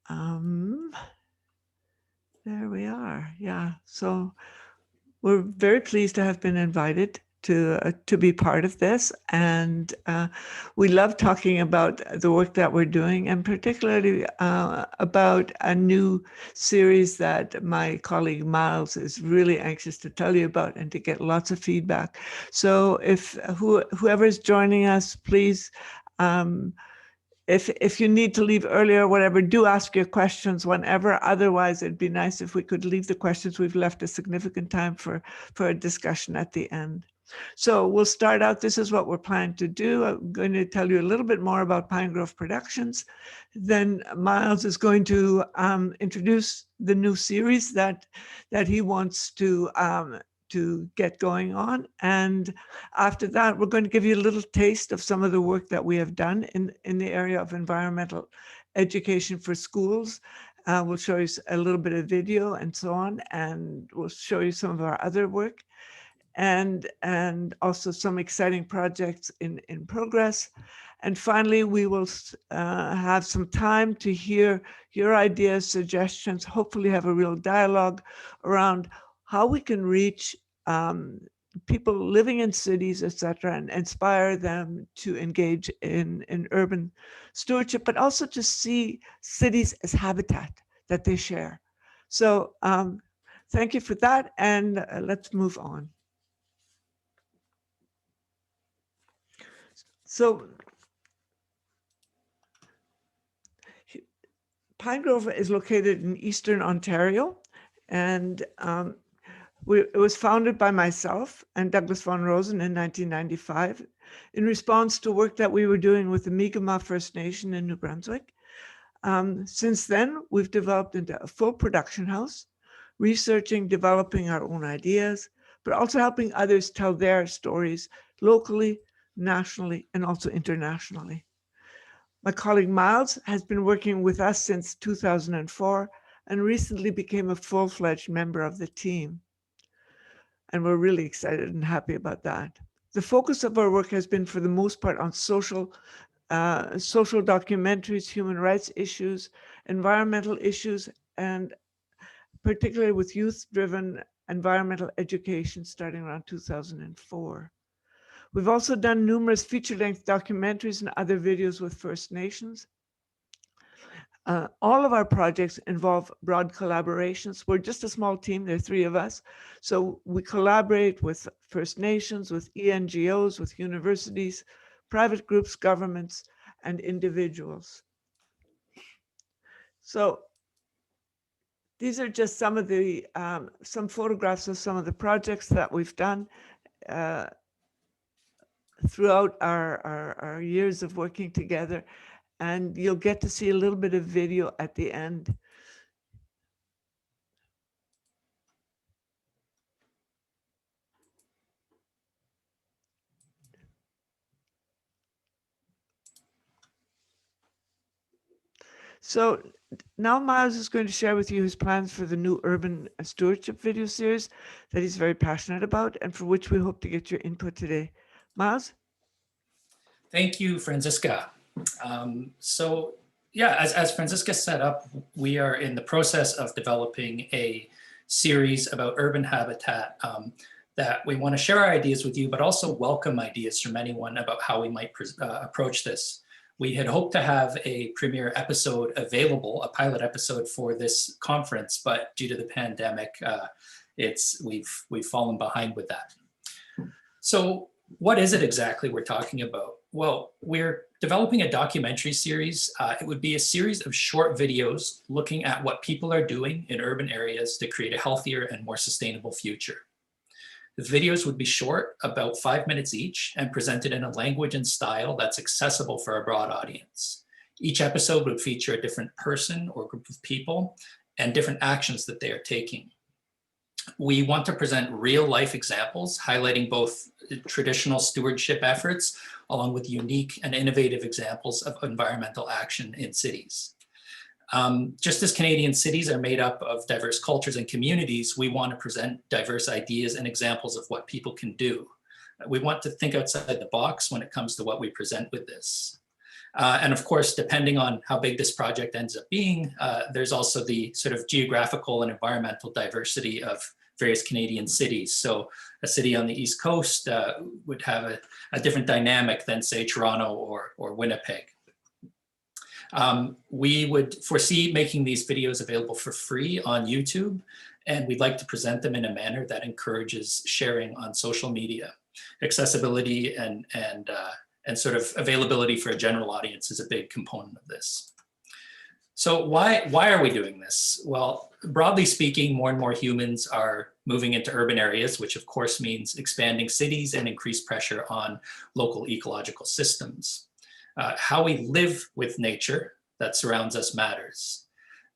Um, there we are. Yeah. So we're very pleased to have been invited to be part of this, and we love talking about the work that we're doing, and particularly about a new series that my colleague Miles is really anxious to tell you about and to get lots of feedback. So if whoever is joining us, please. If you need to leave earlier or whatever, do ask your questions whenever. Otherwise, it'd be nice if we could leave the questions. We've left a significant time for a discussion at the end. So we'll start out. This is what we're planning to do. I'm going to tell you a little bit more about Pinegrove Productions. Then Miles is going to introduce the new series that he wants to get going on. And after that, we're going to give you a little taste of some of the work that we have done in the area of environmental education for schools. We'll show you a little bit of video and so on, and we'll show you some of our other work and also some exciting projects in progress. And finally, we will have some time to hear your ideas, suggestions, hopefully have a real dialogue around how we can reach people living in cities, et cetera, and inspire them to engage in urban stewardship, but also to see cities as habitat that they share. So thank you for that, and let's move on. So Pinegrove is located in Eastern Ontario, and it was founded by myself and Douglas von Rosen in 1995 in response to work that we were doing with the Mi'kmaq First Nation in New Brunswick. Since then, we've developed into a full production house, researching, developing our own ideas, but also helping others tell their stories locally, nationally, and also internationally. My colleague Miles has been working with us since 2004 and recently became a full-fledged member of the team. And we're really excited and happy about that. The focus of our work has been, for the most part, on social documentaries, human rights issues, environmental issues, and particularly with youth-driven environmental education starting around 2004. We've also done numerous feature-length documentaries and other videos with First Nations. All of our projects involve broad collaborations. We're just a small team, there are 3 of us. So we collaborate with First Nations, with ENGOs, with universities, private groups, governments, and individuals. So these are just some of the, some photographs of some of the projects that we've done throughout our years of working together. And you'll get to see a little bit of video at the end. So now Miles is going to share with you his plans for the new urban stewardship video series that he's very passionate about and for which we hope to get your input today. Miles? Thank you, Franziska. So yeah, as Franziska set up, we are in the process of developing a series about urban habitat that we want to share our ideas with you, but also welcome ideas from anyone about how we might approach this. We had hoped to have a premiere episode available, a pilot episode for this conference, but due to the pandemic, we've fallen behind with that. So what is it exactly we're talking about? Well, we're developing a documentary series. It would be a series of short videos looking at what people are doing in urban areas to create a healthier and more sustainable future. The videos would be short, about 5 minutes each, and presented in a language and style that's accessible for a broad audience. Each episode would feature a different person or group of people and different actions that they are taking. We want to present real life examples, highlighting both traditional stewardship efforts along with unique and innovative examples of environmental action in cities. Just as Canadian cities are made up of diverse cultures and communities, we want to present diverse ideas and examples of what people can do. We want to think outside the box when it comes to what we present with this. And of course, depending on how big this project ends up being, there's also the sort of geographical and environmental diversity of various Canadian cities. So a city on the East Coast would have a different dynamic than, say, Toronto or Winnipeg. We would foresee making these videos available for free on YouTube, and we'd like to present them in a manner that encourages sharing on social media. Accessibility and sort of availability for a general audience is a big component of this. So why are we doing this? Well, broadly speaking, more and more humans are moving into urban areas, which of course means expanding cities and increased pressure on local ecological systems. How we live with nature that surrounds us matters.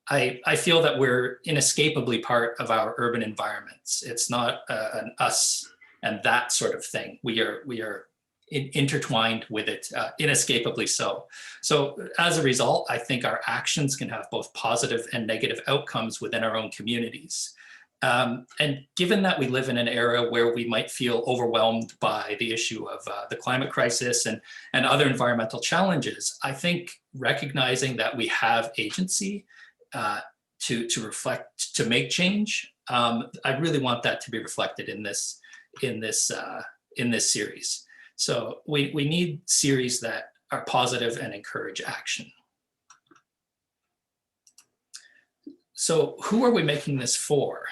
I feel that we're inescapably part of our urban environments. It's not an us and that sort of thing. We are intertwined with it, inescapably so. So as a result, I think our actions can have both positive and negative outcomes within our own communities. And given that we live in an era where we might feel overwhelmed by the issue of the climate crisis and other environmental challenges, I think recognizing that we have agency to reflect, to make change, I really want that to be reflected in this series. So we need series that are positive and encourage action. So who are we making this for?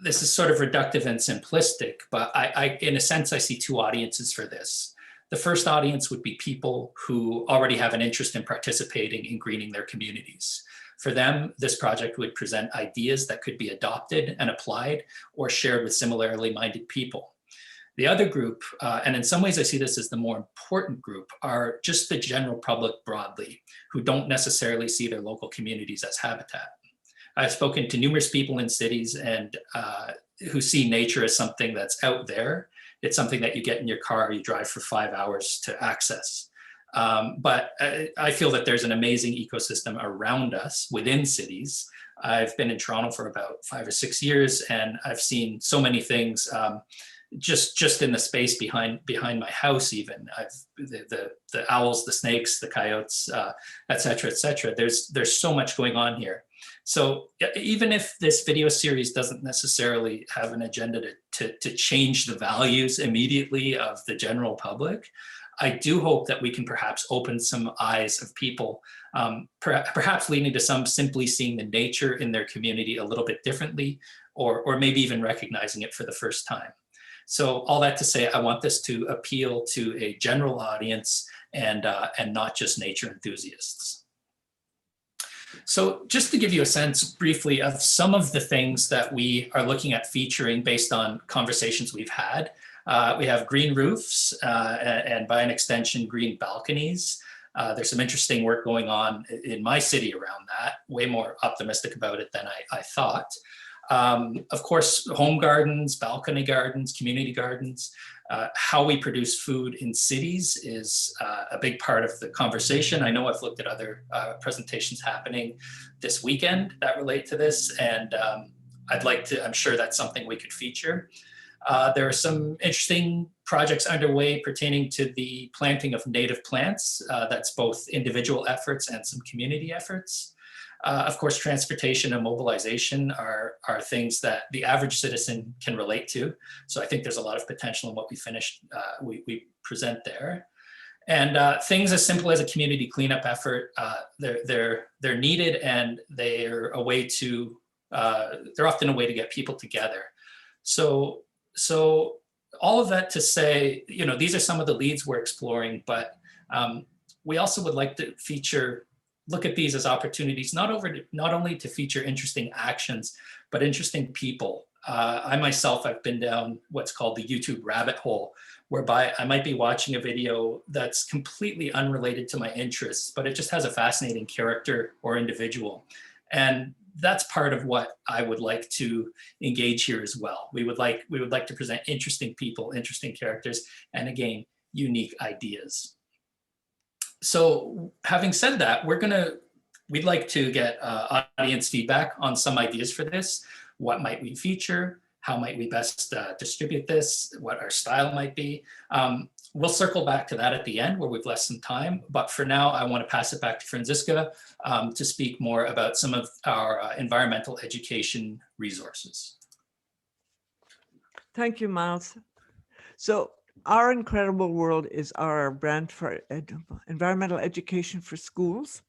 This is sort of reductive and simplistic, but in a sense, I see two audiences for this. The first audience would be people who already have an interest in participating in greening their communities. For them, this project would present ideas that could be adopted and applied or shared with similarly minded people. The other group, and in some ways I see this as the more important group, are just the general public broadly, who don't necessarily see their local communities as habitat. I've spoken to numerous people in cities and who see nature as something that's out there. It's something that you get in your car, you drive for 5 hours to access. But I feel that there's an amazing ecosystem around us within cities. I've been in Toronto for about 5 or 6 years, and I've seen so many things just in the space behind my house. Even the owls, the snakes, the coyotes, et cetera, et cetera. There's so much going on here. So even if this video series doesn't necessarily have an agenda to change the values immediately of the general public, I do hope that we can perhaps open some eyes of people, perhaps leading to some simply seeing the nature in their community a little bit differently, or maybe even recognizing it for the first time. So all that to say, I want this to appeal to a general audience and not just nature enthusiasts. So just to give you a sense briefly of some of the things that we are looking at featuring based on conversations we've had. We have green roofs and by an extension, green balconies. There's some interesting work going on in my city around that, way more optimistic about it than I thought. Of course, home gardens, balcony gardens, community gardens. How we produce food in cities is a big part of the conversation. I know I've looked at other presentations happening this weekend that relate to this, and I'm sure that's something we could feature. There are some interesting projects underway pertaining to the planting of native plants. That's both individual efforts and some community efforts. Of course, transportation and mobilization are things that the average citizen can relate to. So I think there's a lot of potential in what we present there. And things as simple as a community cleanup effort, they're needed, and they're often a way to get people together. So all of that to say, these are some of the leads we're exploring, but we also would like to look at these as opportunities, not only to feature interesting actions, but interesting people. I myself have been down what's called the YouTube rabbit hole, whereby I might be watching a video that's completely unrelated to my interests, but it just has a fascinating character or individual. And that's part of what I would like to engage here as well. We would like to present interesting people, interesting characters, and again, unique ideas. So having said that, we'd like to get audience feedback on some ideas for this. What might we feature? How might we best distribute this? What our style might be? We'll circle back to that at the end where we've left some time. But for now, I want to pass it back to Franziska to speak more about some of our environmental education resources. Thank you, Miles. So Our Incredible World is our brand for environmental education for schools.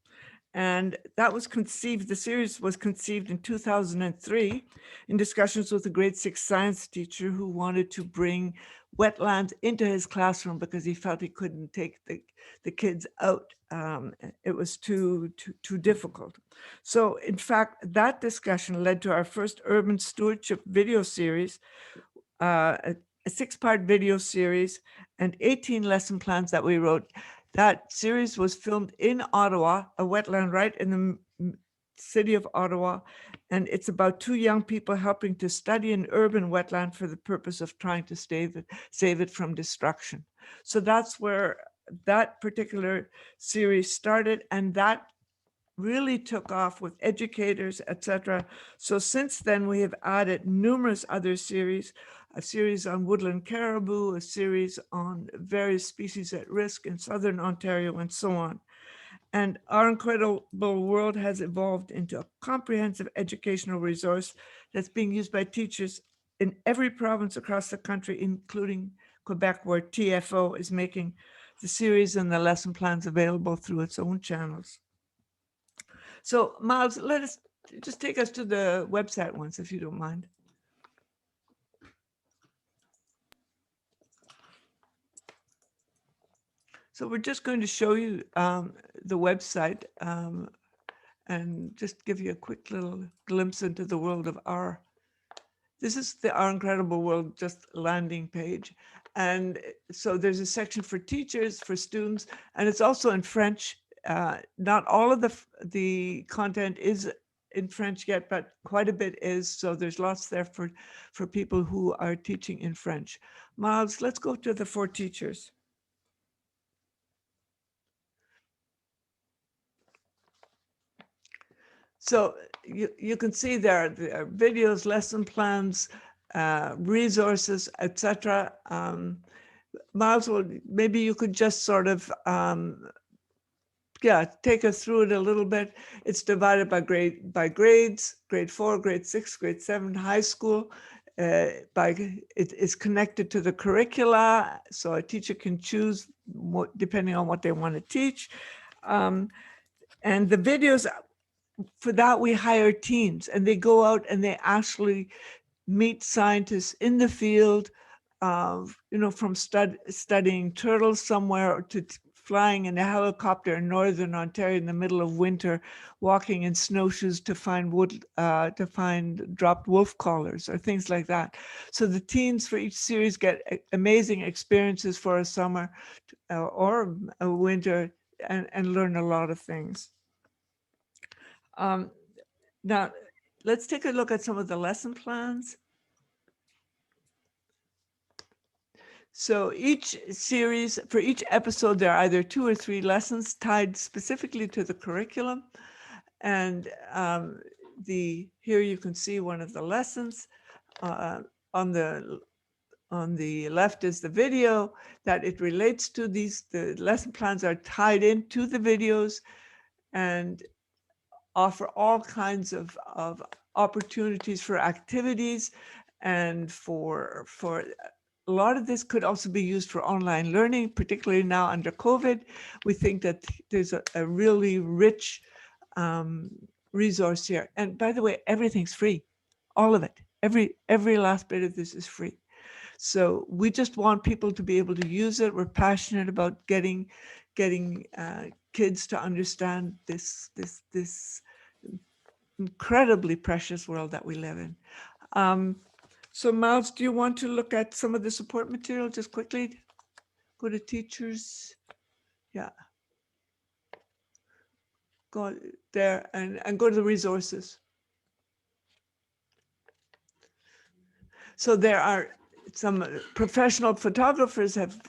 And that was conceived, the series was conceived in 2003 in discussions with a grade 6 science teacher who wanted to bring wetlands into his classroom because he felt he couldn't take the kids out. It was too difficult. So in fact, that discussion led to our first urban stewardship video series, a 6-part video series and 18 lesson plans that we wrote. That series was filmed in Ottawa, a wetland right in the city of Ottawa. And it's about 2 young people helping to study an urban wetland for the purpose of trying to save it from destruction. So that's where that particular series started. And that really took off with educators, etc. So since then, we have added numerous other series, a series on woodland caribou, a series on various species at risk in Southern Ontario, and so on. And Our Incredible World has evolved into a comprehensive educational resource that's being used by teachers in every province across the country, including Quebec, where TFO is making the series and the lesson plans available through its own channels. So Miles, let us just take us to the website once, if you don't mind. So we're just going to show you the website and just give you a quick little glimpse into the world of our. This is the Our Incredible World just landing page. And so there's a section for teachers, for students, and it's also in French. Not all of the content is in French yet, but quite a bit is. So there's lots there for people who are teaching in French. Miles, let's go to the for teachers. So you can see there are videos, lesson plans, resources, etc. Miles, maybe you could just sort of take us through it a little bit. It's divided by grades, grade 4, grade 6, grade 7, high school. It is connected to the curricula, so a teacher can choose depending on what they want to teach. And the videos, for that we hire teams, and they go out and they actually meet scientists in the field, from studying turtles somewhere to flying in a helicopter in Northern Ontario in the middle of winter, walking in snowshoes to find to find dropped wolf collars or things like that. So the teens for each series get amazing experiences for a summer or a winter and learn a lot of things. Now, let's take a look at some of the lesson plans. So each series, for each episode, there are either 2 or 3 lessons tied specifically to the curriculum. And here you can see one of the lessons. On the left is the video that it relates to. The lesson plans are tied into the videos and offer all kinds of opportunities for activities, and for a lot of this could also be used for online learning, particularly now under COVID. We think that there's a really rich resource here. And by the way, everything's free, all of it. Every last bit of this is free. So we just want people to be able to use it. We're passionate about getting kids to understand this incredibly precious world that we live in. So Miles, do you want to look at some of the support material just quickly? Go to teachers. Yeah. Go there and go to the resources. So there are some professional photographers have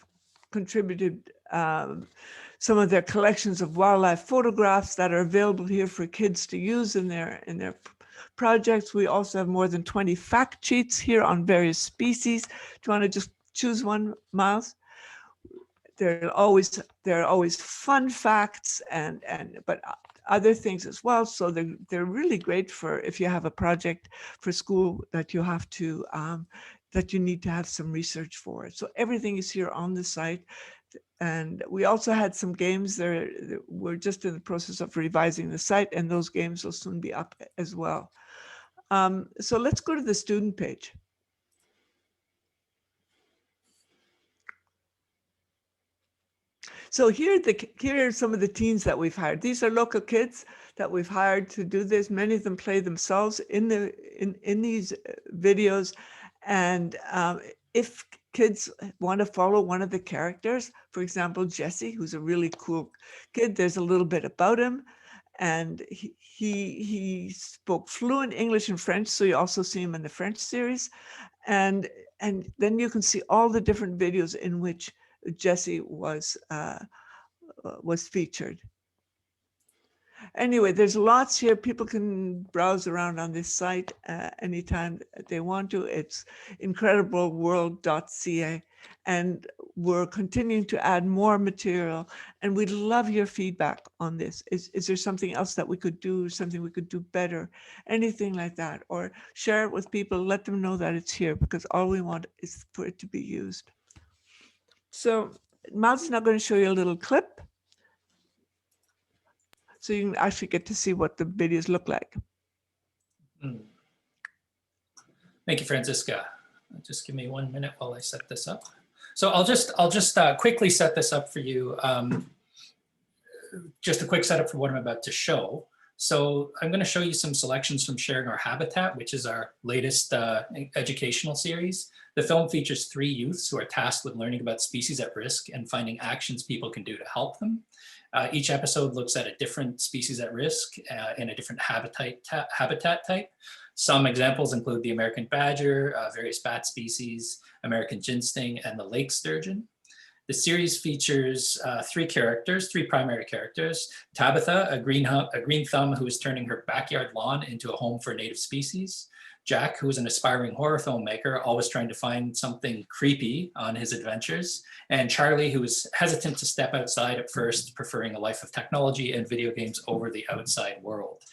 contributed some of their collections of wildlife photographs that are available here for kids to use in their projects. We also have more than 20 fact sheets here on various species. Do you want to just choose one, Miles? there are always fun facts but other things as well. So they're really great for if you have a project for school that you have to that you need to have some research for it. So everything is here on the site. And we also had some games there. We're just in the process of revising the site, and those games will soon be up as well. So let's go to the student page. So here are some of the teens that we've hired. These are local kids that we've hired to do this. Many of them play themselves in these videos. And if kids want to follow one of the characters, for example, Jesse, who's a really cool kid, there's a little bit about him. And he spoke fluent English and French, so you also see him in the French series. And then you can see all the different videos in which Jesse was featured. Anyway, there's lots here. People can browse around on this site anytime they want to. It's incredibleworld.ca, and we're continuing to add more material, and we'd love your feedback on this. Is there something else that we could do, something we could do better, anything like that? Or share it with people, let them know that it's here, because all we want is for it to be used. So Miles is now going to show you a little clip, so you can actually get to see what the videos look like. Thank you, Franziska. Just give me 1 minute while I set this up. So I'll just quickly set this up for you. Just a quick setup for what I'm about to show. So I'm going to show you some selections from Sharing Our Habitat, which is our latest educational series. The film features 3 youths who are tasked with learning about species at risk and finding actions people can do to help them. Each episode looks at a different species at risk in a different habitat type. Some examples include the American badger, various bat species, American ginseng, and the lake sturgeon. The series features 3 primary characters: Tabitha, a green thumb who is turning her backyard lawn into a home for native species; Jack, who is an aspiring horror filmmaker, always trying to find something creepy on his adventures; and Charlie, who is hesitant to step outside at first, preferring a life of technology and video games over the outside world.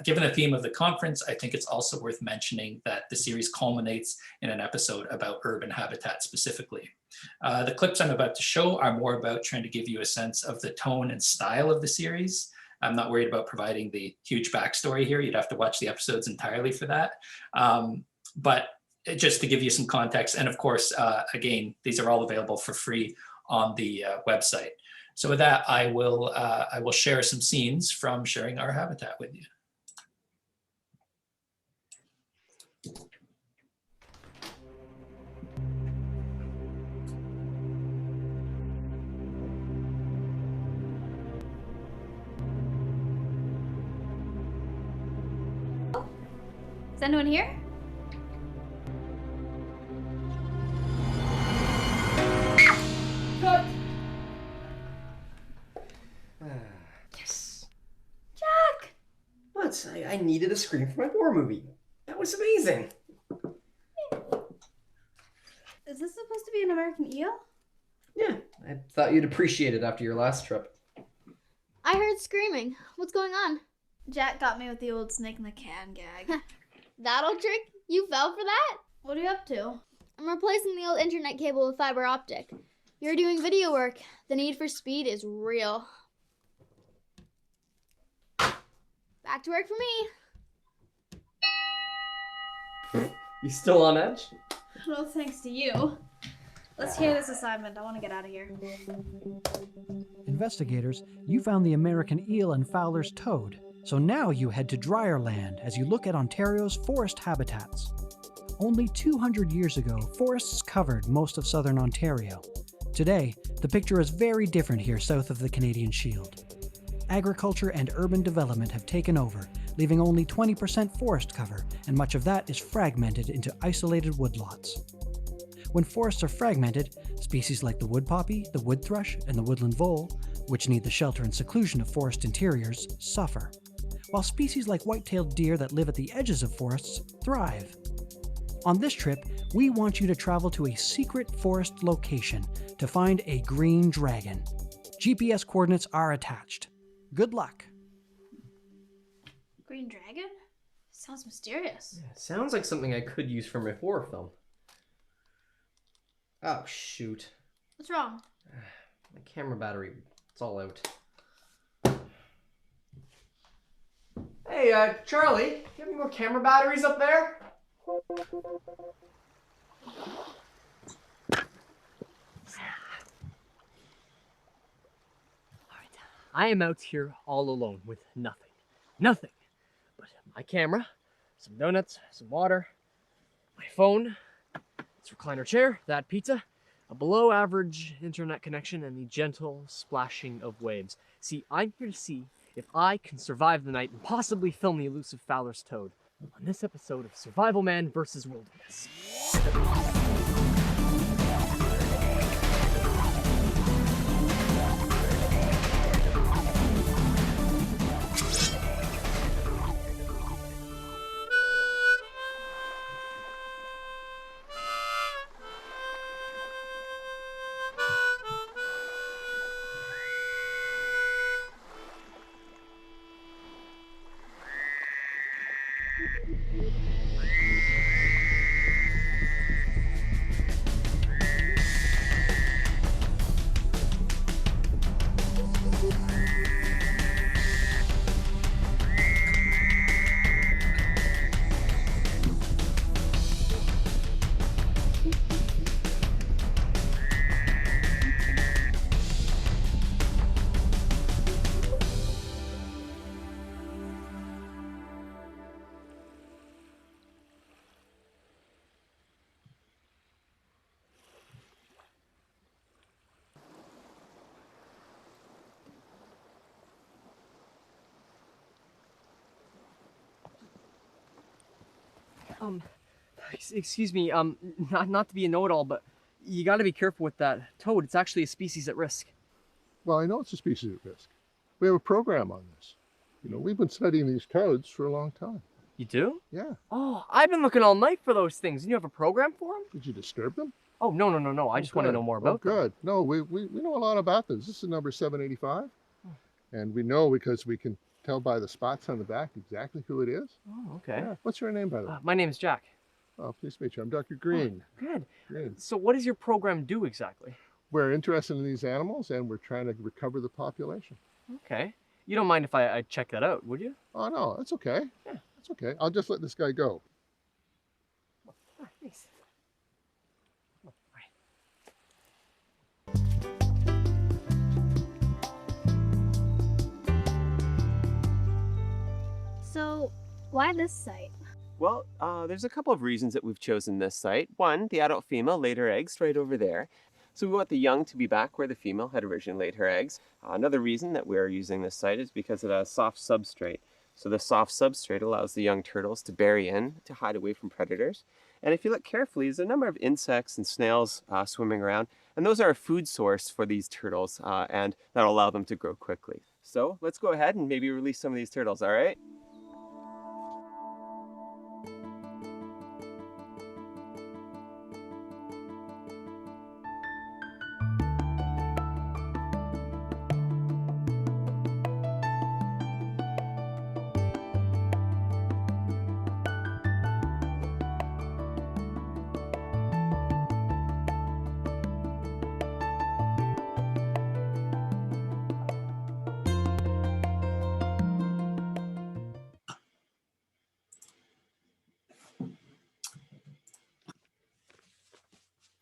Given the theme of the conference, I think it's also worth mentioning that the series culminates in an episode about urban habitat specifically. The clips I'm about to show are more about trying to give you a sense of the tone and style of the series. I'm not worried about providing the huge backstory here. You'd have to watch the episodes entirely for that. But just to give you some context, and of course, again, these are all available for free on the website. So with that, I will share some scenes from Sharing Our Habitat with you. Is anyone here? Cut! Yes! Jack! What? I needed a scream for my horror movie. That was amazing. Is this supposed to be an American eel? Yeah, I thought you'd appreciate it after your last trip. I heard screaming. What's going on? Jack got me with the old snake in the can gag. That old trick? You fell for that? What are you up to? I'm replacing the old internet cable with fiber optic. You're doing video work. The need for speed is real. Back to work for me. You still on edge? No thanks to you. Let's hear this assignment. I want to get out of here. Investigators, you found the American eel and Fowler's toad. So now you head to drier land as you look at Ontario's forest habitats. Only 200 years ago, forests covered most of southern Ontario. Today, the picture is very different here south of the Canadian Shield. Agriculture and urban development have taken over, leaving only 20% forest cover, and much of that is fragmented into isolated woodlots. When forests are fragmented, species like the wood poppy, the wood thrush, and the woodland vole, which need the shelter and seclusion of forest interiors, suffer, while species like white-tailed deer that live at the edges of forests thrive. On this trip, we want you to travel to a secret forest location to find a green dragon. GPS coordinates are attached. Good luck. Green dragon? Sounds mysterious. Yeah, sounds like something I could use for my horror film. Oh, shoot. What's wrong? My camera battery, it's all out. Hey, Charlie, do you have any more camera batteries up there? I am out here all alone with nothing. Nothing but my camera, some donuts, some water, my phone, this recliner chair, that pizza, a below average internet connection, and the gentle splashing of waves. See, I'm here to see if I can survive the night and possibly film the elusive Fowler's toad on this episode of Survival Man vs. Wilderness. Excuse me, not to be a know-it-all, but you gotta be careful with that toad. It's actually a species at risk. Well, I know it's a species at risk. We have a program on this. You know, we've been studying these toads for a long time. You do? Yeah. Oh, I've been looking all night for those things. And you have a program for them? Did you disturb them? Oh, no. I just want to know more about them. Good. No, we know a lot about this. This is number 785. And we know because we can tell by the spots on the back exactly who it is. Oh, okay. Yeah. What's your name, by the way? My name's Jack. Oh, pleased to meet you. I'm Dr. Green. Oh, good. Green. So what does your program do exactly? We're interested in these animals and we're trying to recover the population. Okay. You don't mind if I check that out, would you? Oh, no, that's okay. Yeah. That's okay. I'll just let this guy go. Ah, thanks. Oh, So, why this site? Well, there's a couple of reasons that we've chosen this site. One, the adult female laid her eggs right over there. So we want the young to be back where the female had originally laid her eggs. Another reason that we're using this site is because it has soft substrate. So the soft substrate allows the young turtles to bury in to hide away from predators. And if you look carefully, there's a number of insects and snails swimming around. And those are a food source for these turtles, and that'll allow them to grow quickly. So let's go ahead and maybe release some of these turtles, all right?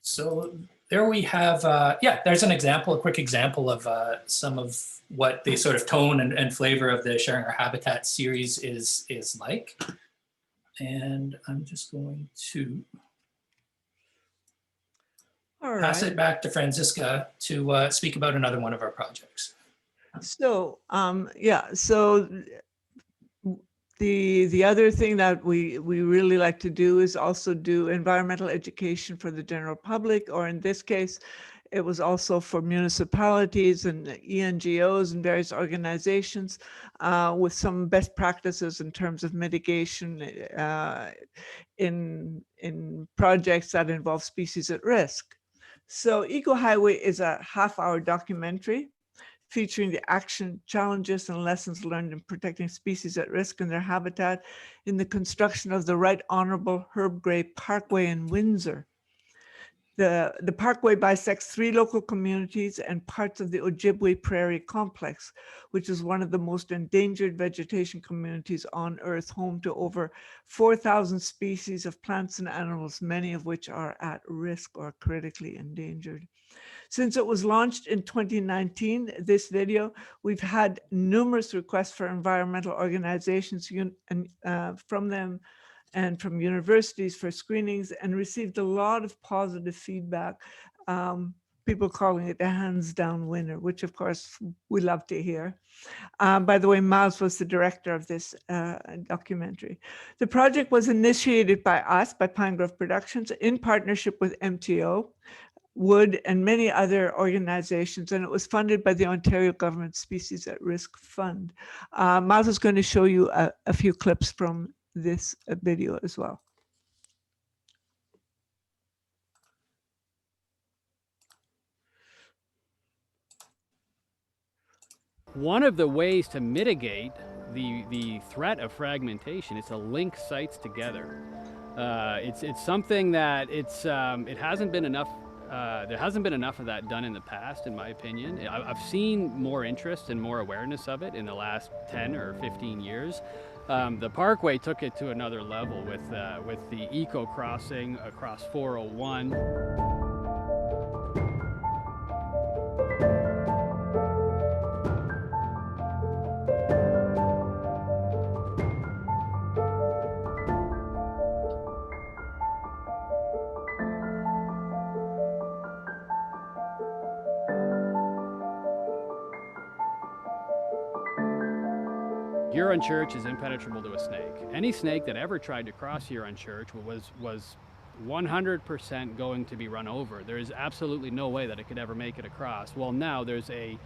So there we have, there's an example, a quick example of some of what the sort of tone and flavor of the Sharing Our Habitat series is like. And I'm just going to pass it back to Franziska to speak about another one of our projects. So, so the other thing that we really like to do is also do environmental education for the general public, or in this case, it was also for municipalities and ENGOs and various organizations with some best practices in terms of mitigation in projects that involve species at risk. So Eco Highway is a half-hour documentary featuring the action, challenges, and lessons learned in protecting species at risk and their habitat in the construction of the Right Honorable Herb Gray Parkway in Windsor. The parkway bisects 3 local communities and parts of the Ojibwe Prairie Complex, which is one of the most endangered vegetation communities on Earth, home to over 4,000 species of plants and animals, many of which are at risk or critically endangered. Since it was launched in 2019, this video, we've had numerous requests for environmental organizations from them and from universities for screenings, and received a lot of positive feedback. People calling it a hands down winner, which of course we love to hear. By the way, Miles was the director of this documentary. The project was initiated by us, by Pinegrove Productions, in partnership with MTO, Wood, and many other organizations, and it was funded by the Ontario Government Species at Risk Fund. Miles is going to show you a few clips from this video as well. One of the ways to mitigate the threat of fragmentation is to link sites together. It's something that it hasn't been enough. There hasn't been enough of that done in the past, in my opinion. I've seen more interest and more awareness of it in the last 10 or 15 years. The Parkway took it to another level with the eco crossing across 401. Huron Church is impenetrable to a snake. Any snake that ever tried to cross Huron Church was 100% going to be run over. There is absolutely no way that it could ever make it across. Well, now there's a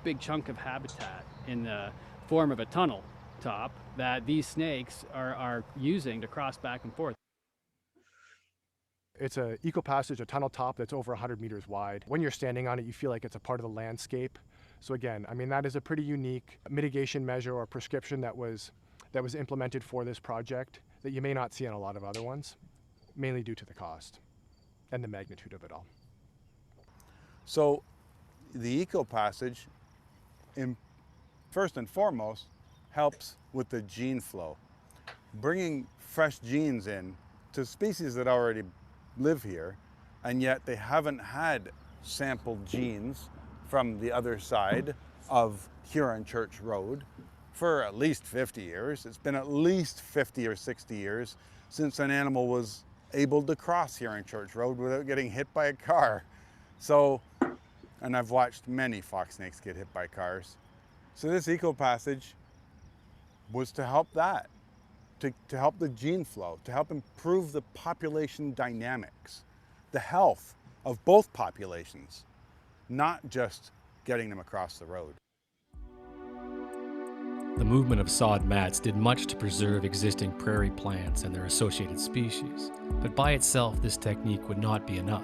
big chunk of habitat in the form of a tunnel top that these snakes are using to cross back and forth. It's an eco passage, a tunnel top that's over 100 meters wide. When you're standing on it, you feel like it's a part of the landscape. So again, I mean, that is a pretty unique mitigation measure or prescription that was implemented for this project that you may not see on a lot of other ones, mainly due to the cost and the magnitude of it all. So the eco passage, first and foremost, helps with the gene flow, bringing fresh genes in to species that already live here, and yet they haven't had sampled genes from the other side of Huron Church Road for at least 50 years. It's been at least 50 or 60 years since an animal was able to cross Huron Church Road without getting hit by a car. So, and I've watched many fox snakes get hit by cars. So this eco passage was to help that, to help the gene flow, to help improve the population dynamics, the health of both populations, not just getting them across the road. The movement of sod mats did much to preserve existing prairie plants and their associated species, but by itself this technique would not be enough.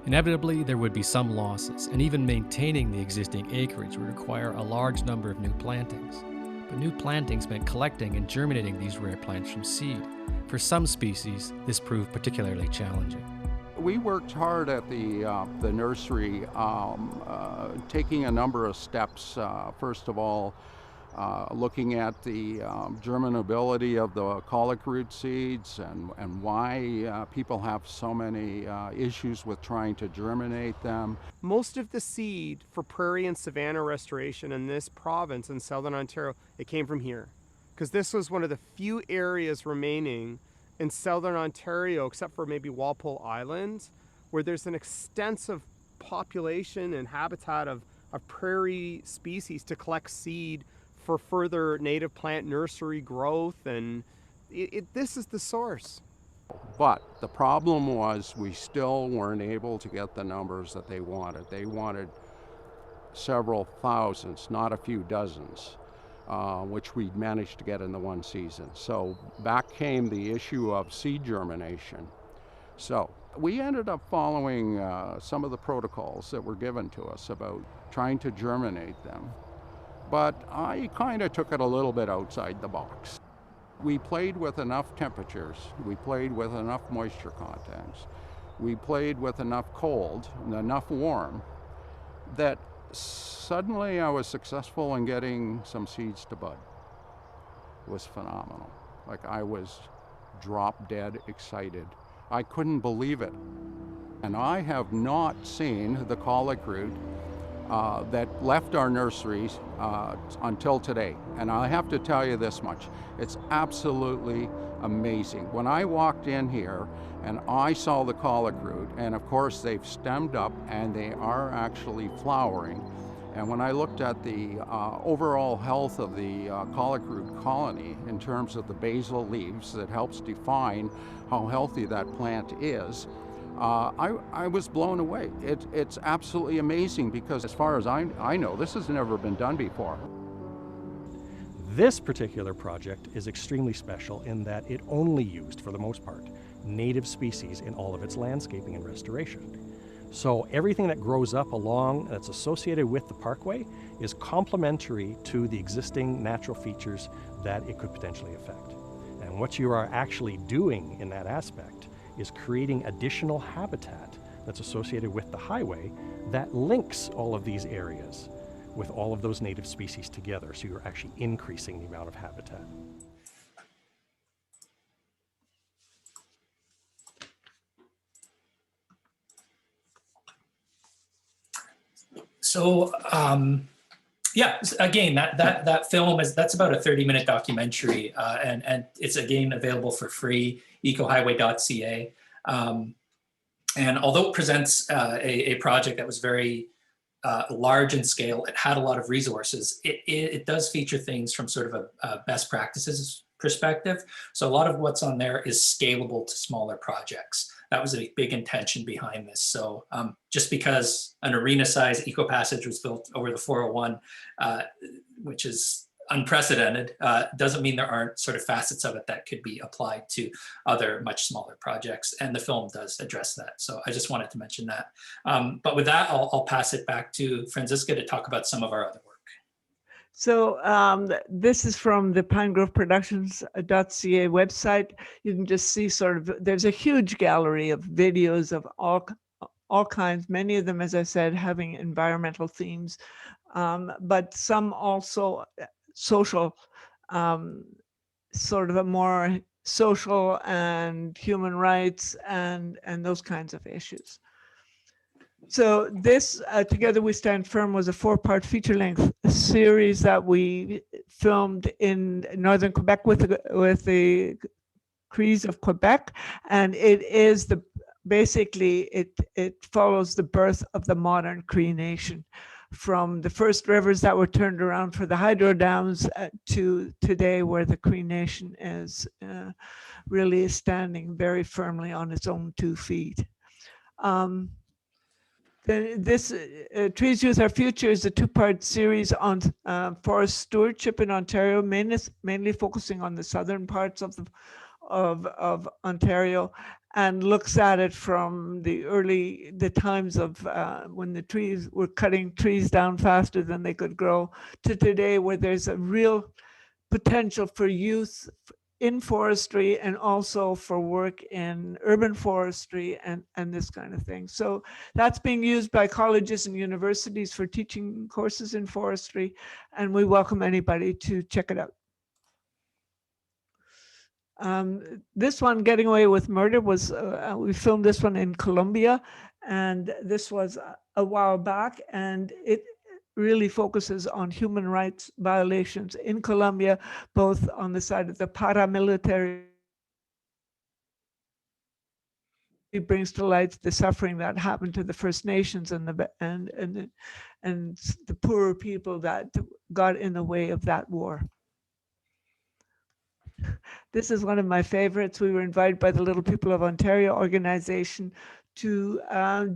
Inevitably, there would be some losses, and even maintaining the existing acreage would require a large number of new plantings. But new plantings meant collecting and germinating these rare plants from seed. For some species, this proved particularly challenging. We worked hard at the nursery, taking a number of steps. First of all, looking at the germinability of the colic root seeds and why people have so many issues with trying to germinate them. Most of the seed for prairie and savanna restoration in this province in southern Ontario, it came from here, because this was one of the few areas remaining in southern Ontario, except for maybe Walpole Island, where there's an extensive population and habitat of prairie species to collect seed for further native plant nursery growth, and this is the source. But the problem was we still weren't able to get the numbers that they wanted. They wanted several thousands, not a few dozens, which we managed to get in the one season. So back came the issue of seed germination. So we ended up following some of the protocols that were given to us about trying to germinate them. But I kind of took it a little bit outside the box. We played with enough temperatures, we played with enough moisture contents, we played with enough cold and enough warm that suddenly I was successful in getting some seeds to bud. It was phenomenal. Like, I was drop dead excited. I couldn't believe it. And I have not seen the colic root that left our nurseries until today. And I have to tell you this much, it's absolutely amazing. When I walked in here and I saw the colic root, and of course they've stemmed up and they are actually flowering, and when I looked at the overall health of the colic root colony in terms of the basal leaves that helps define how healthy that plant is, I was blown away. It's absolutely amazing because as far as I know, this has never been done before. This particular project is extremely special in that it only used, for the most part, native species in all of its landscaping and restoration. So everything that grows up along that's associated with the parkway is complementary to the existing natural features that it could potentially affect. And what you are actually doing in that aspect is creating additional habitat that's associated with the highway that links all of these areas with all of those native species together. So you're actually increasing the amount of habitat. So yeah, again, that film that's about a 30-minute documentary, and it's again available for free, ecohighway.ca. And although it presents a project that was very large in scale, it had a lot of resources, it does feature things from sort of a best practices perspective. So a lot of what's on there is scalable to smaller projects. That was a big intention behind this. So just because an arena-sized eco passage was built over the 401, which is unprecedented, doesn't mean there aren't sort of facets of it that could be applied to other much smaller projects. And the film does address that. So I just wanted to mention that. But with that, I'll pass it back to Franziska to talk about some of our other work. So this is from the Pinegrove Productions.ca website. You can just see sort of, there's a huge gallery of videos of all kinds, many of them, as I said, having environmental themes, but some also social, sort of a more social and human rights and those kinds of issues. So this, Together We Stand Firm, was a 4-part feature-length series that we filmed in northern Quebec with the Crees of Quebec, and it is basically it follows the birth of the modern Cree Nation, from the first rivers that were turned around for the hydro dams to today, where the Cree Nation is really standing very firmly on its own 2 feet. This Trees Youth Our Future is a 2-part series on forest stewardship in Ontario, mainly focusing on the southern parts of Ontario, and looks at it from the times of when the trees were cutting trees down faster than they could grow, to today, where there's a real potential for youth in forestry and also for work in urban forestry and this kind of thing. So that's being used by colleges and universities for teaching courses in forestry, and we welcome anybody to check it out. This one, Getting Away with Murder, was we filmed this one in Colombia, and this was a while back, and it really focuses on human rights violations in Colombia, both on the side of the paramilitary. It brings to light the suffering that happened to the First Nations and the poorer people that got in the way of that war. This is one of my favorites. We were invited by the Little People of Ontario organization to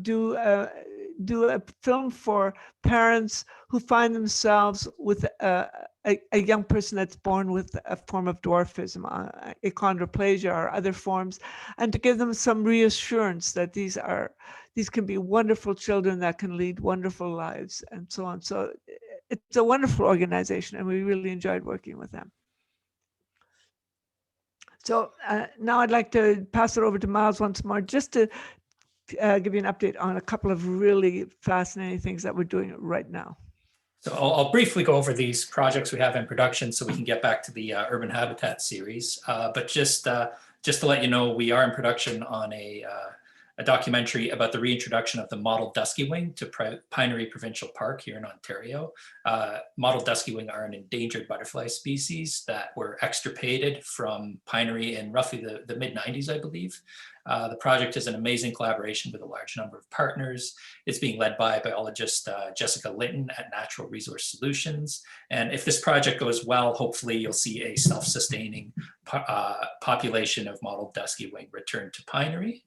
do a film for parents who find themselves with a young person that's born with a form of dwarfism, achondroplasia or other forms, and to give them some reassurance that these can be wonderful children that can lead wonderful lives and so on. So it's a wonderful organization, and we really enjoyed working with them. So now I'd like to pass it over to Miles once more, just to give you an update on a couple of really fascinating things that we're doing right now. So I'll briefly go over these projects we have in production so we can get back to the urban habitat series. But just to let you know, we are in production on a documentary about the reintroduction of the mottled dusky wing to Pinery Provincial Park here in Ontario. Mottled dusky wing are an endangered butterfly species that were extirpated from Pinery in roughly the mid-90s, I believe. The project is an amazing collaboration with a large number of partners. It's being led by biologist Jessica Linton at Natural Resource Solutions. And if this project goes well, hopefully you'll see a self-sustaining population of mottled dusky wing return to Pinery.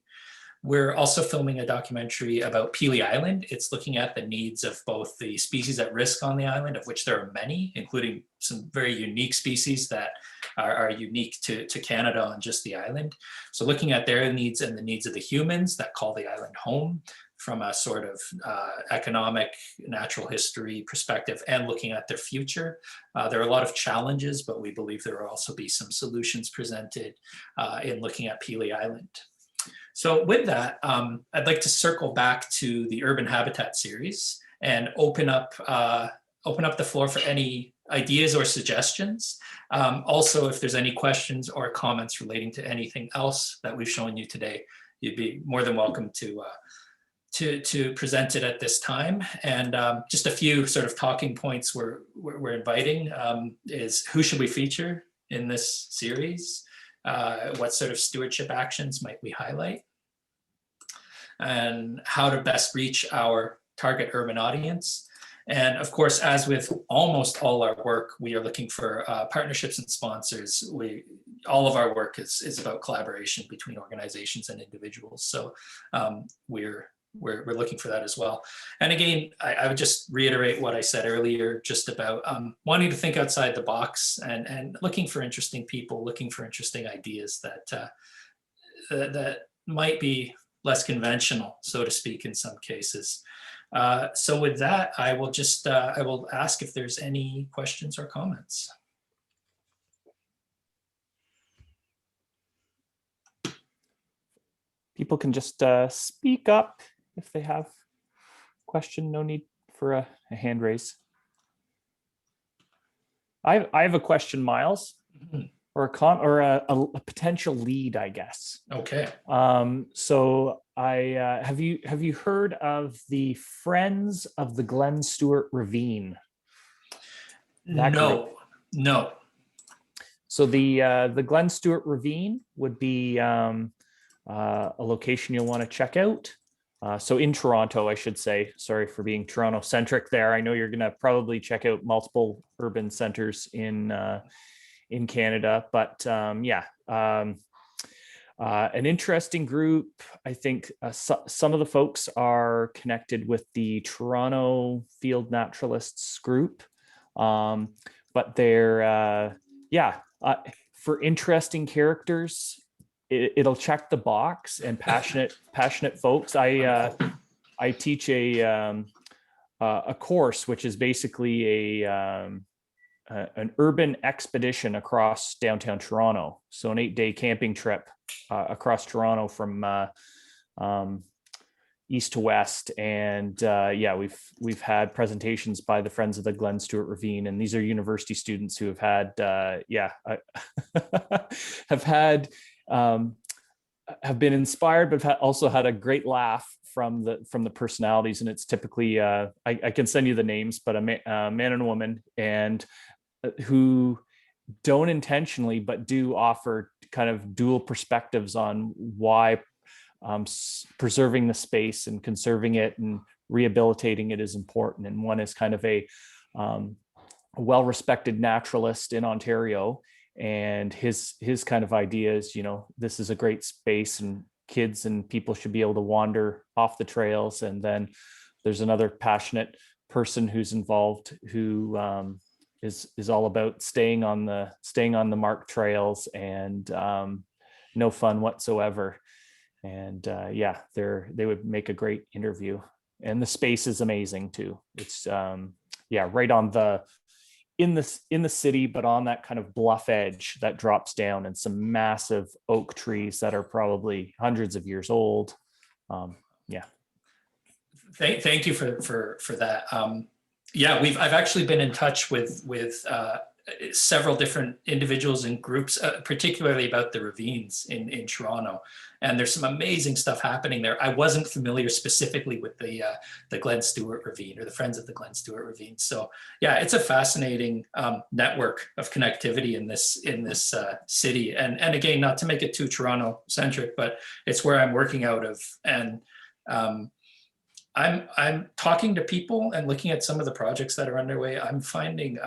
We're also filming a documentary about Pelee Island. It's looking at the needs of both the species at risk on the island, of which there are many, including some very unique species that are unique to Canada on just the island. So looking at their needs and the needs of the humans that call the island home from a sort of economic, natural history perspective, and looking at their future. There are a lot of challenges, but we believe there will also be some solutions presented in looking at Pelee Island. So with that, I'd like to circle back to the Urban Habitat series and open up the floor for any ideas or suggestions. Also, if there's any questions or comments relating to anything else that we've shown you today, you'd be more than welcome to present it at this time. And just a few sort of talking points we're inviting is who should we feature in this series? What sort of stewardship actions might we highlight? And how to best reach our target urban audience. And of course, as with almost all our work, we are looking for partnerships and sponsors. All of our work is about collaboration between organizations and individuals. So we're looking for that as well. And again, I would just reiterate what I said earlier, just about wanting to think outside the box and looking for interesting people, looking for interesting ideas that might be less conventional, so to speak, in some cases. So with that, I will ask if there's any questions or comments. People can just speak up if they have a question. No need for a hand raise. I have a question, Miles, or a potential lead, I guess. Okay. So have you heard of the Friends of the Glen Stewart Ravine? No. So the Glen Stewart Ravine would be a location you'll want to check out. So in Toronto, I should say. Sorry for being Toronto centric there. I know you're going to probably check out multiple urban centers in Canada, but an interesting group. I think some of the folks are connected with the Toronto Field Naturalists group, but they're for interesting characters. It'll check the box, and passionate folks. I teach a course which is basically an urban expedition across downtown Toronto. So an 8-day camping trip across Toronto from east to west. And we've had presentations by the Friends of the Glen Stewart Ravine, and these are university students who have been inspired, but have also had a great laugh from the personalities. And it's typically I can send you the names, but a man and a woman, and who don't intentionally but do offer kind of dual perspectives on why preserving the space and conserving it and rehabilitating it is important. And one is kind of a well-respected naturalist in Ontario, And his kind of idea is, this is a great space and kids and people should be able to wander off the trails. And then there's another passionate person who's involved who is all about staying on the marked trails and no fun whatsoever. And they would make a great interview. And the space is amazing too. It's right on in the city, but on that kind of bluff edge that drops down, and some massive oak trees that are probably hundreds of years old. Thank you for that. I've actually been in touch with several different individuals and groups, particularly about the ravines in Toronto. And there's some amazing stuff happening there. I wasn't familiar specifically with the Glen Stewart Ravine or the Friends of the Glen Stewart Ravine. So yeah, it's a fascinating network of connectivity in this city. And again, not to make it too Toronto centric, but it's where I'm working out of. And I'm talking to people and looking at some of the projects that are underway. I'm finding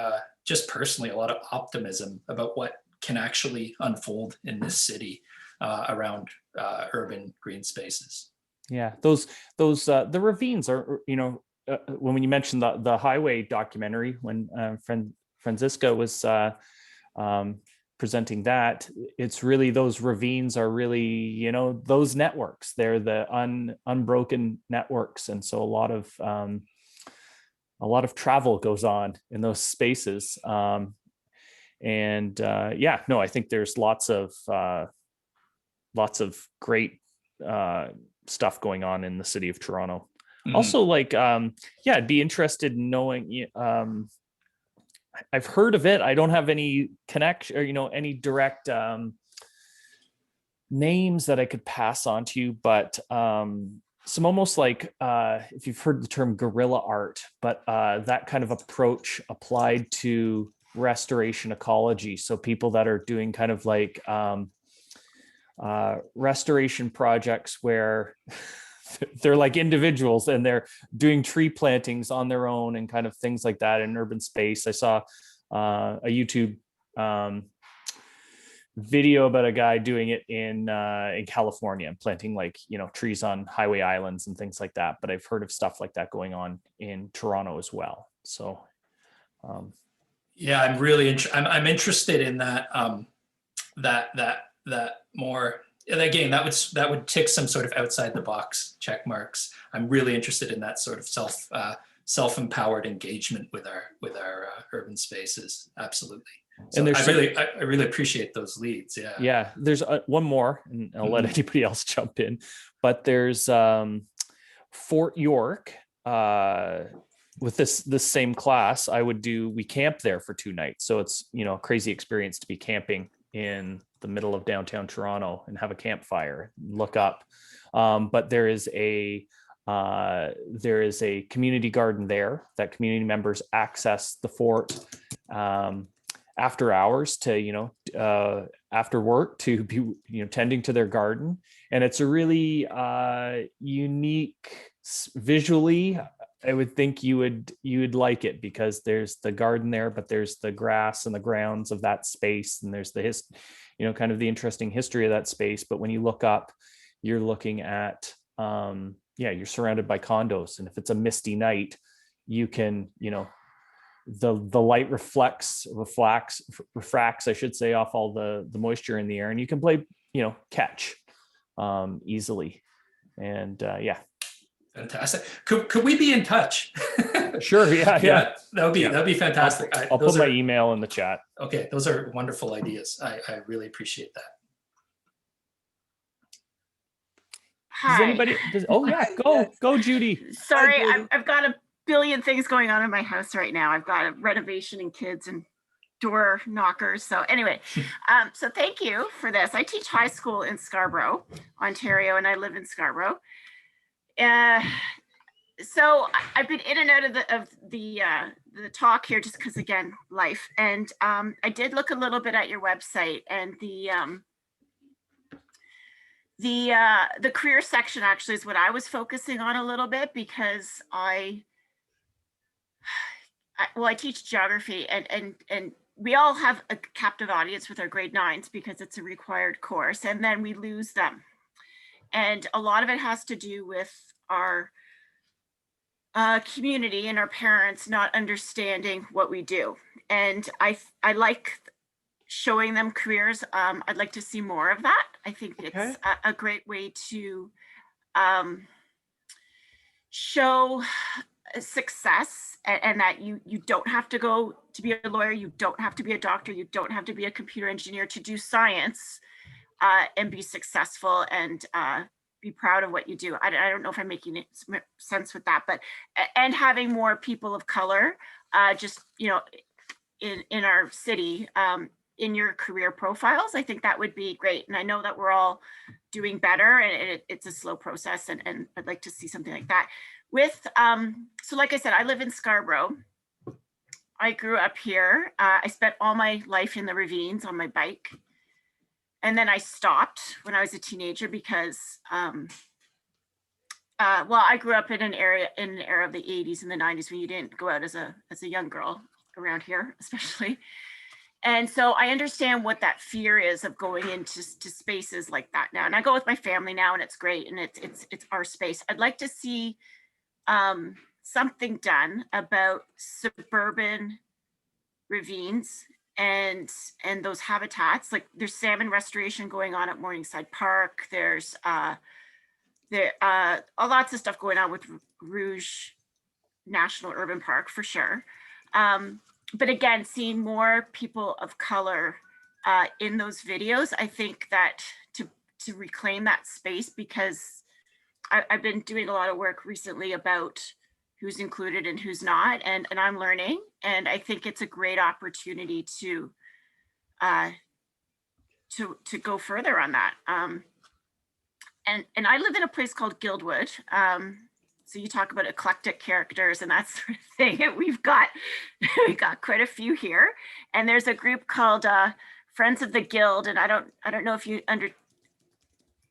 just personally a lot of optimism about what can actually unfold in this city around urban green spaces. Yeah, those the ravines are, when you mentioned the highway documentary, when Franziska was presenting that, it's really, those ravines are really, those networks. They're the unbroken networks, and so a lot of travel goes on in those spaces. I think there's lots of great stuff going on in the city of Toronto. Mm-hmm. Also, I'd be interested in knowing, I've heard of it. I don't have any connection or, any direct names that I could pass on to you, but some almost if you've heard the term guerrilla art, but that kind of approach applied to restoration ecology. So people that are doing kind of restoration projects where they're like individuals and they're doing tree plantings on their own and kind of things like that in urban space. I saw a YouTube video about a guy doing it in California, planting trees on highway islands and things like that. But I've heard of stuff like that going on in Toronto as well. So I'm really I'm interested in that that more. And again, that would tick some sort of outside the box check marks. I'm really interested in that sort of self-empowered engagement with our urban spaces. Absolutely. So and I really appreciate those leads. Yeah. Yeah. There's one more, and I'll let anybody else jump in. But there's Fort York. With this same class, we camp there for 2 nights. So it's a crazy experience to be camping in the middle of downtown Toronto and have a campfire, look up. But there is a community garden there that community members access the fort after hours to, after work, to be, tending to their garden. And it's a really unique visually. I would think you would like it, because there's the garden there, but there's the grass and the grounds of that space, and there's the kind of the interesting history of that space. But when you look up, you're looking at you're surrounded by condos, and if it's a misty night, you can the light refracts, I should say, off all the moisture in the air, and you can play catch easily. And Fantastic. Could we be in touch? Sure. Yeah. That'd be fantastic. I'll put my email in the chat. Okay. Those are wonderful ideas. I really appreciate that. Hi. Does anybody? Go, Judy. Sorry, I've got a billion things going on in my house right now. I've got a renovation and kids and door knockers. So anyway, so thank you for this. I teach high school in Scarborough, Ontario, and I live in Scarborough. So I've been in and out of the talk here just because, again, life. And I did look a little bit at your website, and the career section actually is what I was focusing on a little bit, because I teach geography, and we all have a captive audience with our grade 9s because it's a required course, and then we lose them. And a lot of it has to do with our community and our parents not understanding what we do. And I like showing them careers. I'd like to see more of that. I think it's a great way to show success, and that you don't have to go to be a lawyer, you don't have to be a doctor, you don't have to be a computer engineer to do science and be successful and be proud of what you do. I don't know if I'm making sense with that, but and having more people of color just, you know, in our city in your career profiles, I think that would be great. And I know that we're all doing better, and it's a slow process, and I'd like to see something like that. With so like I said, I live in Scarborough. I grew up here. I spent all my life in the ravines on my bike, and then I stopped when I was a teenager because well, I grew up in an era of the 80s and the 90s when you didn't go out as a young girl around here, especially. And so I understand what that fear is of going into spaces like that now. And I go with my family now, and it's great, and it's our space. I'd like to see something done about suburban ravines and those habitats. Like there's salmon restoration going on at Morningside Park. There's lots of stuff going on with Rouge National Urban Park for sure. But again, seeing more people of color in those videos, I think that to reclaim that space, because I've been doing a lot of work recently about who's included and who's not, and I'm learning, and I think it's a great opportunity to go further on that. And I live in a place called Guildwood. So you talk about eclectic characters and that sort of thing. We've got quite a few here, and there's a group called Friends of the Guild, and I don't know if you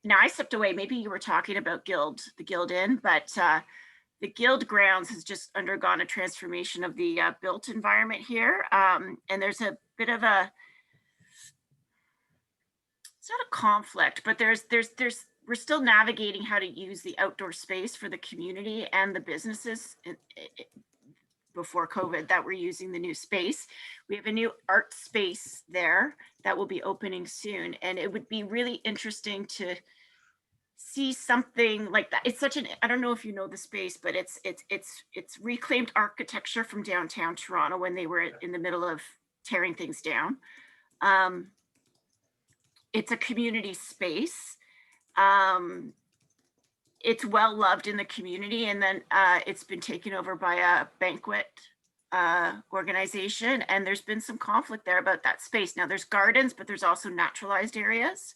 Now I stepped away. Maybe you were talking about the Guild Inn, but the Guild grounds has just undergone a transformation of the built environment here, and there's a bit of it's not a conflict, but we're still navigating how to use the outdoor space for the community and the businesses before COVID that we're using the new space. We have a new art space there that will be opening soon. And it would be really interesting to see something like that. It's such I don't know if you know the space, but it's reclaimed architecture from downtown Toronto when they were in the middle of tearing things down. It's a community space. It's well loved in the community, and then it's been taken over by a banquet organization, and there's been some conflict there about that space. Now there's gardens, but there's also naturalized areas.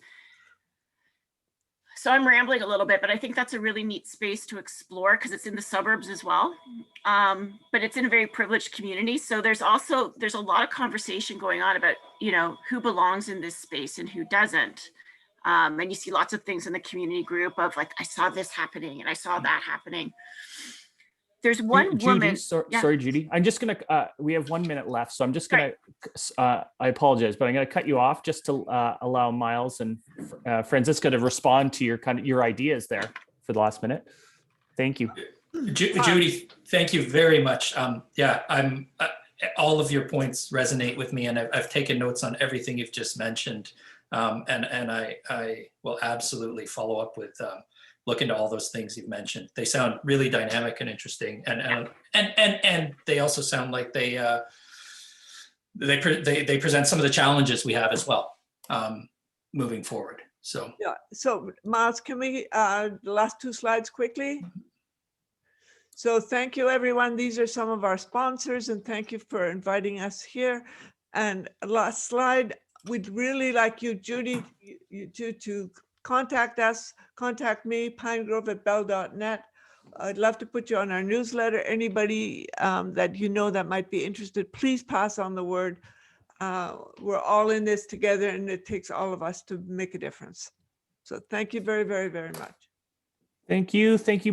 So I'm rambling a little bit, but I think that's a really neat space to explore because it's in the suburbs as well. But it's in a very privileged community. So there's a lot of conversation going on about, you know, who belongs in this space and who doesn't. And you see lots of things in the community group of like, I saw this happening and I saw that happening. There's one woman. Sorry, Judy. I'm just going to, we have 1 minute left. So I'm just going to, I apologize, but I'm going to cut you off just to allow Miles and Franziska to respond to your ideas there for the last minute. Thank you. Judy, thank you very much. Yeah, all of your points resonate with me, and I've taken notes on everything you've just mentioned. And I will absolutely follow up with look into all those things you've mentioned. They sound really dynamic and interesting, and they also sound like they present some of the challenges we have as well moving forward. So yeah. So Miles, can we the last two slides quickly? So thank you, everyone. These are some of our sponsors, and thank you for inviting us here. And last slide. We'd really like you, Judy, to contact us, contact me, pinegrove@bell.net. I'd love to put you on our newsletter. Anybody that you know that might be interested, please pass on the word. We're all in this together, and it takes all of us to make a difference. So thank you very, very, very much. Thank you. Thank you.